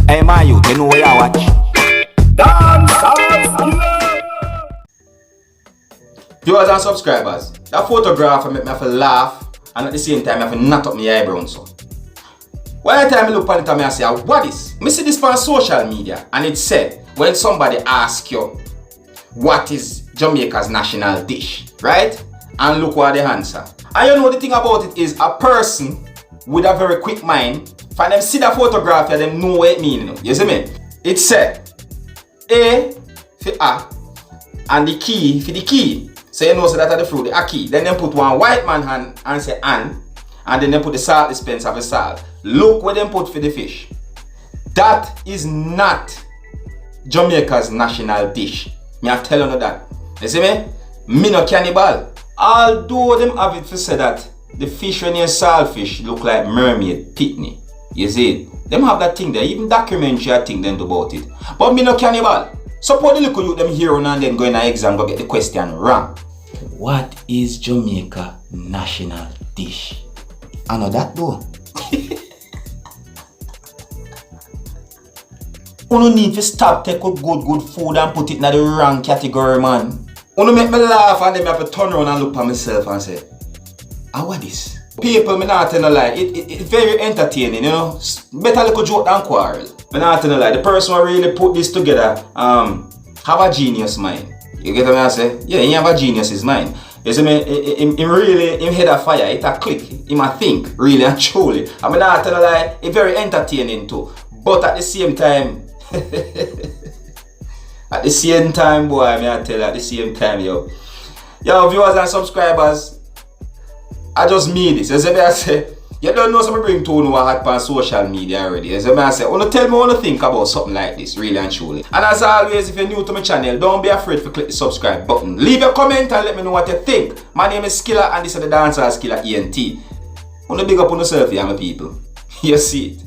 Hey my youth, you know where you watch? Viewers and subscribers, that photograph make me have to laugh and at the same time I have to knot up my eyebrows. So. One time I look at it and I say, what is? I see this on social media and it said, when somebody asks you, what is Jamaica's national dish? Right? And look what they answer. And you know the thing about it is a person with a very quick mind, if them see the photograph, they know what it means. You see me? It said A for A and the key for the key. So you know so that are the fruit, the A key. Then they put one white man hand and say and then they put the salt dispenser for salt. Look what they put for the fish. That is not Jamaica's national dish. Me I tell you that. You see me? Me no cannibal. Although them have it to say that the fish when you saltfish look like mermaid pitney. You see it? Them have that thing there. Even documentary I think them do about it. But me no cannibal. Suppose the little youth them here and then go in an exam go get the question wrong. What is Jamaica national dish? I know that though. You no need to stop take up good food and put it in the wrong category, man. You make me laugh and then I have to turn around and look at myself and say, what this? People, me not tell no lie, it's very entertaining, you know. Better little joke than quarrel. Me not tell no lie, the person who really put this together have a genius mind. You get what I say? Yeah, he have a genius mind. You see me, him really, him head a fire, it a click, him a think, really and truly. I mean not tell no lie, it's very entertaining too. But at the same time, boy, me I tell you, at the same time, yo, viewers and subscribers, I just mean this. As I say, you don't know something bring tone over hot on social media already. As I say, wanna tell me what you think about something like this, really and truly. And as always, if you're new to my channel, don't be afraid to click the subscribe button. Leave a comment and let me know what you think. My name is Skilla and this is the Dancehall Skilla ENT. Wanna big up on yourself here, my people. You see it.